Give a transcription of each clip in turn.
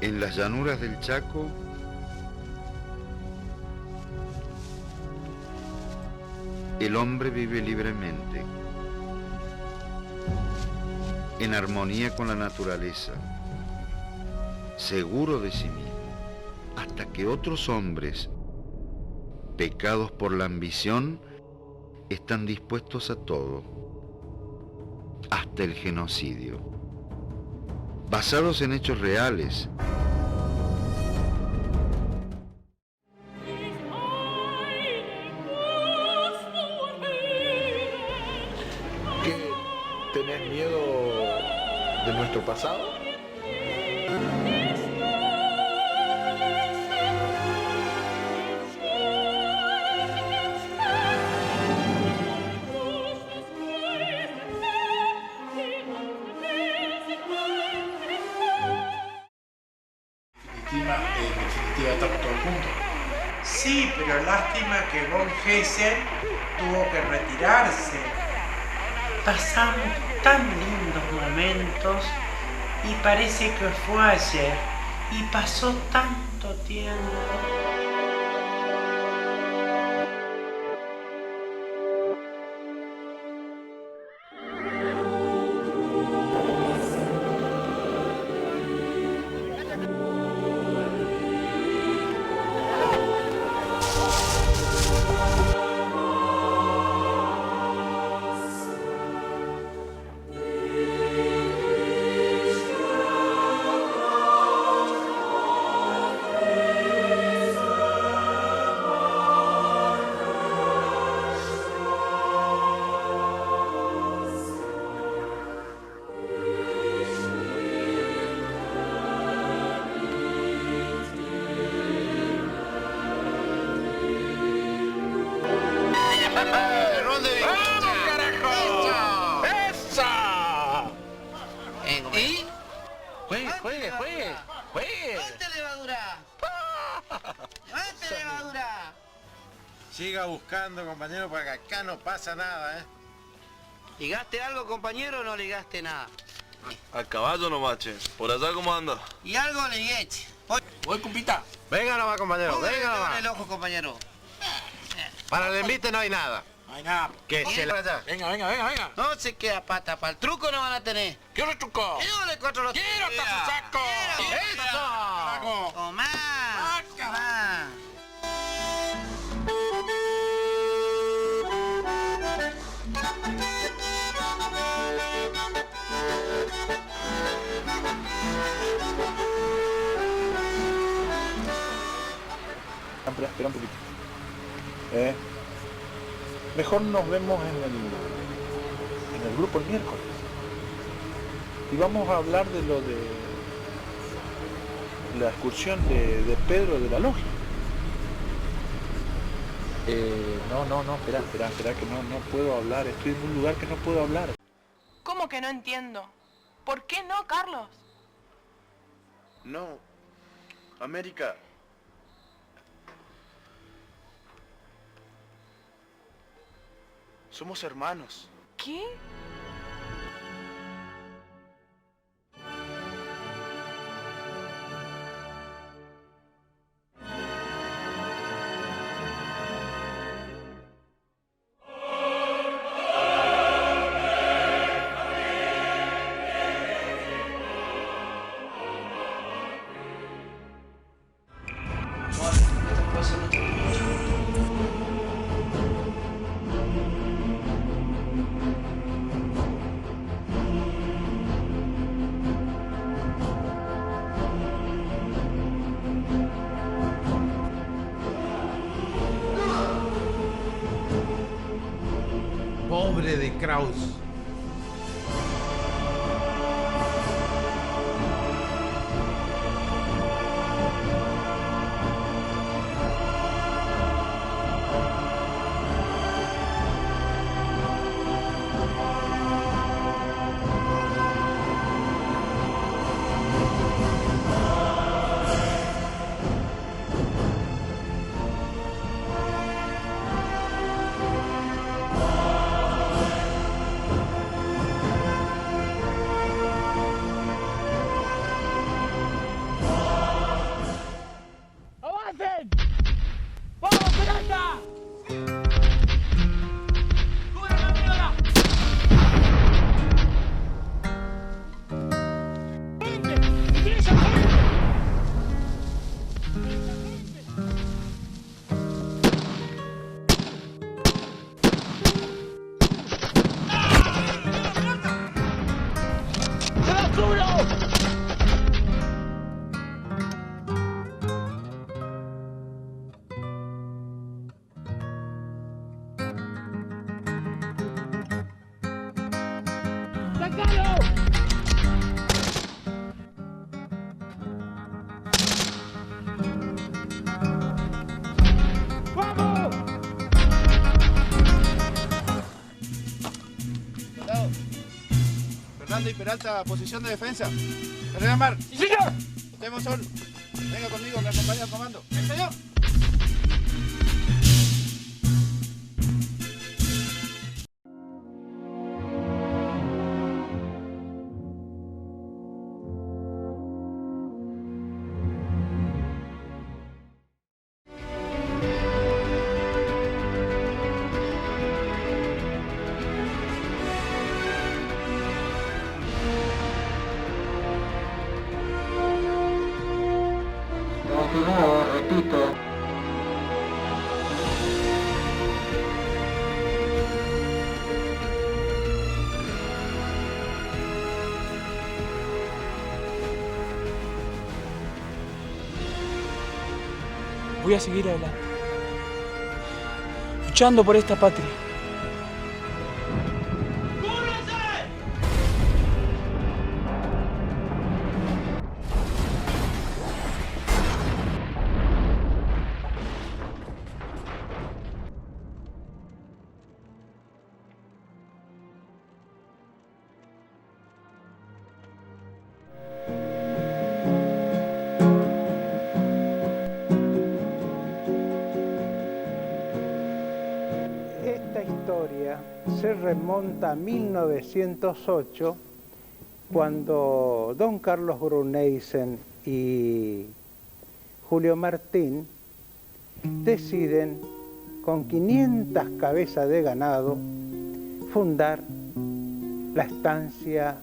En las llanuras del Chaco, el hombre vive libremente, en armonía con la naturaleza, seguro de sí mismo, hasta que otros hombres, pecados por la ambición, están dispuestos a todo, hasta el genocidio, basados en hechos reales. ¿Qué? ¿Tenés miedo de nuestro pasado? En definitiva estamos todos juntos. Sí, pero lástima que von Hessen tuvo que retirarse. Pasamos tan lindos momentos y parece que fue ayer y pasó tanto tiempo. Siga buscando, compañero, porque acá no pasa nada, ¿eh? ¿Ligaste algo, compañero, o no ligaste nada? A caballo nomás, che. ¿Por allá cómo anda? Y algo ligué, che. Voy, compita. Venga nomás, compañero, Póngale venga nomás. el ojo, compañero. Para el envite no hay nada. No hay nada. Que se la... allá. Venga, venga, venga, venga. No se queda pata, para el truco no van a tener. Quiero truco. Yo le cuatro los... Quiero hasta su saco. Quiero. ¡Eso! Carajo. Tomá. Tomá. Espera un poquito. Mejor nos vemos en el grupo el miércoles. Y vamos a hablar de lo de la excursión de Pedro de la Logia. No, espera, que no puedo hablar. Estoy en un lugar que no puedo hablar. ¿Cómo que no entiendo? ¿Por qué no, Carlos? No. América. Somos hermanos. ¿Qué? Pobre de Kraus. Fernando y Peralta, posición de defensa. Carrera Mar. ¡Sí, señor! Usted, Monzón. Venga conmigo, me acompaña al comando. ¡Sí, señor! Repito. Voy a seguir adelante, luchando por esta patria. Esta historia se remonta a 1908, cuando don Carlos Brunneisen y Julio Martín deciden, con 500 cabezas de ganado, fundar la estancia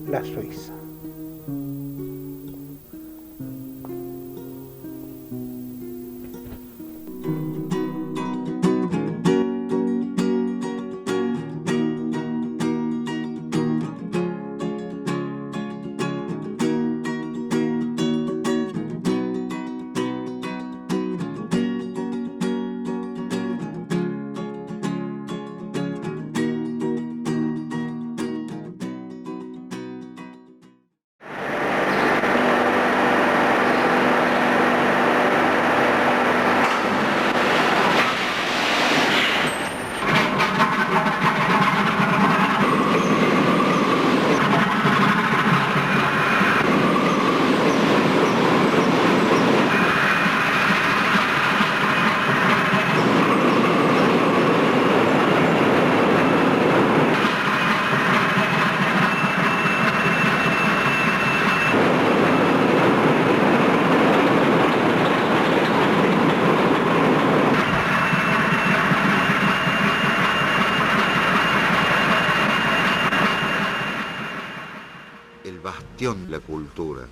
La Suiza. De la cultura,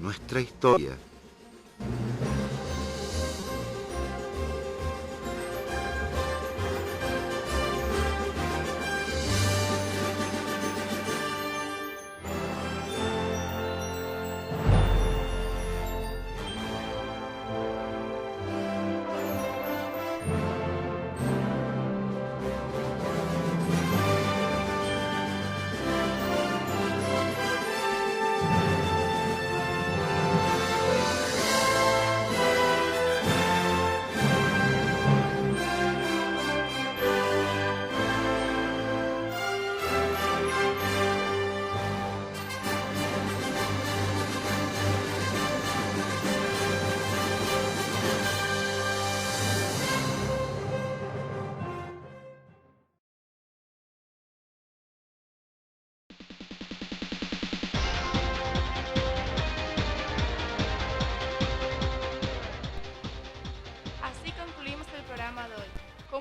nuestra historia.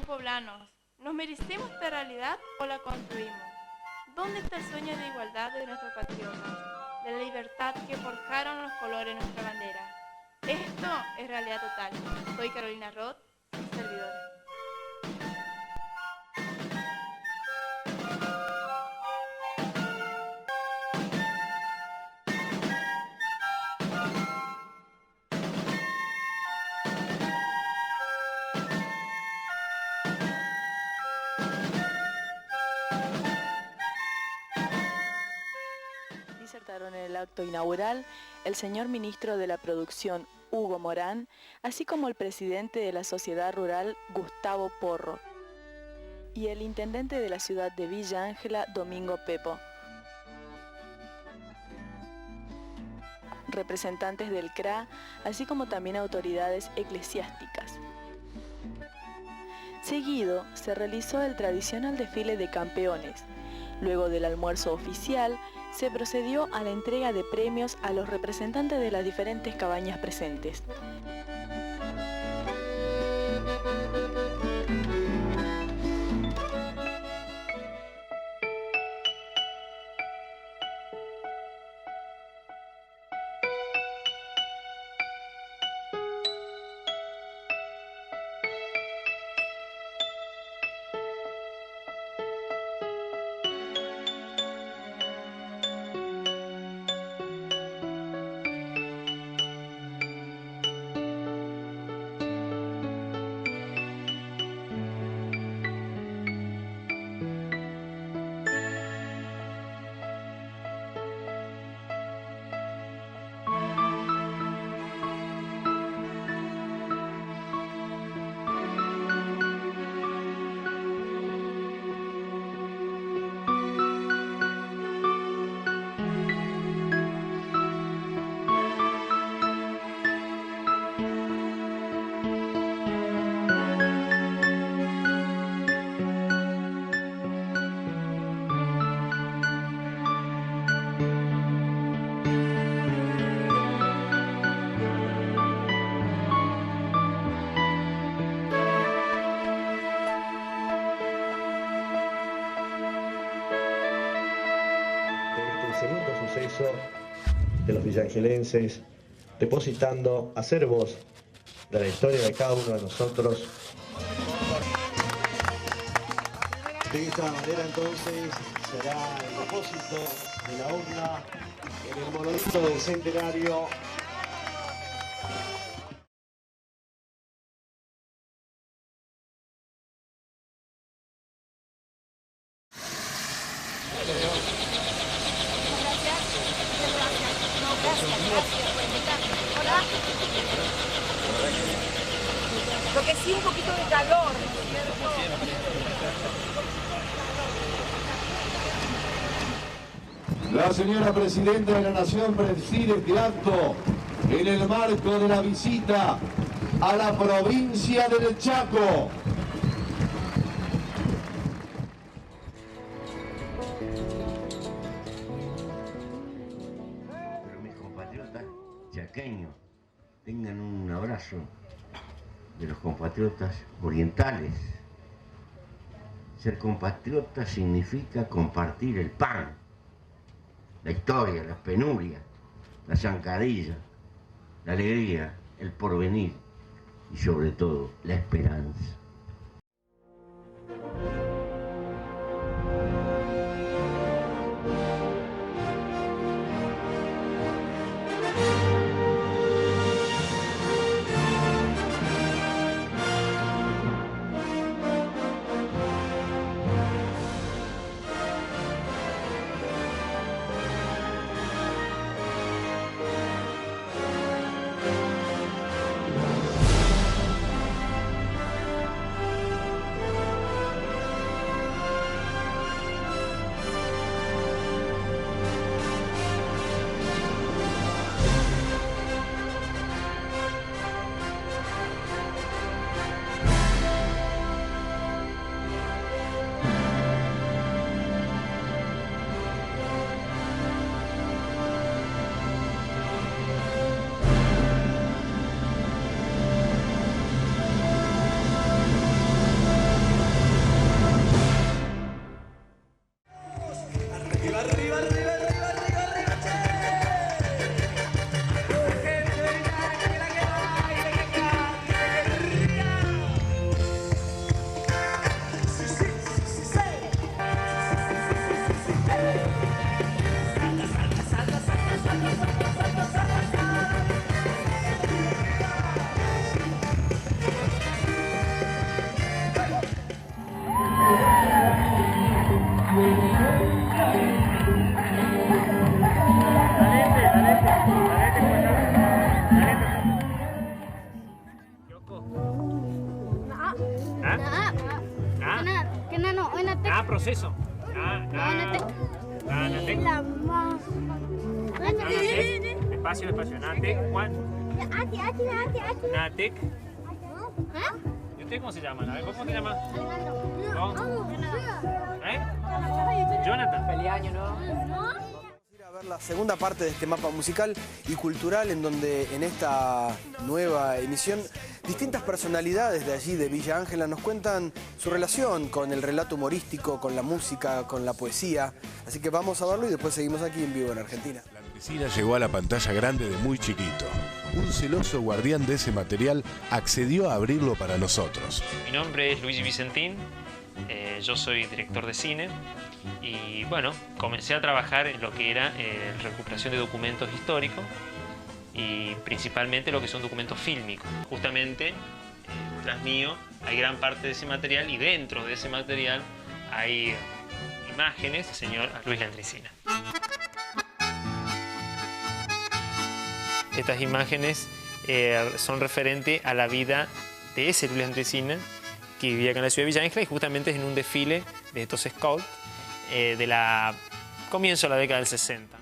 Poblanos, ¿nos merecemos esta realidad o la construimos? ¿Dónde está el sueño de igualdad de nuestros patriotas, de la libertad que forjaron los colores de nuestra bandera? Esto es realidad total. Soy Carolina Roth, servidora. acto inaugural el señor ministro de la Producción, Hugo Morán, así como el presidente de la Sociedad Rural, Gustavo Porro, y el intendente de la ciudad de Villa Ángela, Domingo Pepo. Representantes del CRA, así como también autoridades eclesiásticas. Seguido, se realizó el tradicional desfile de campeones. Luego del almuerzo oficial, se procedió a la entrega de premios a los representantes de las diferentes cabañas presentes. De los villangelenses, depositando acervos de la historia de cada uno de nosotros. De esta manera entonces será el depósito de la urna en el monolito del centenario. Lo que sí, un poquito de calor. La señora Presidenta de la Nación preside este acto en el marco de la visita a la provincia del Chaco. Pero mis compatriotas chaqueños tengan un abrazo de los compatriotas orientales. Ser compatriota significa compartir el pan, la historia, las penurias, la zancadilla, la alegría, el porvenir y sobre todo la esperanza. Proceso. Anatec. Despacio. Anatec. Juan. Anatec. ¿Y usted cómo se llama? A ver, ¿cómo te llamas? Jonathan. Feliz año, ¿no? A ver la segunda parte de este mapa musical y cultural, en donde en esta nueva emisión distintas personalidades de allí, de Villa Ángela, nos cuentan su relación con el relato humorístico, con la música, con la poesía. Así que vamos a verlo y después seguimos aquí en vivo en Argentina. La Andresina llegó a la pantalla grande de muy chiquito. Un celoso guardián de ese material accedió a abrirlo para nosotros. Mi nombre es Luigi Vicentín, yo soy director de cine y bueno, comencé a trabajar en lo que era recuperación de documentos históricos y principalmente lo que son documentos fílmicos. Justamente tras mío hay gran parte de ese material y dentro de ese material hay imágenes del señor Luis Landricina. Estas imágenes son referentes a la vida de ese Luis Landricina que vivía acá en la ciudad de Villa Ángela y justamente es en un desfile de estos scouts de comienzo de la década del 60.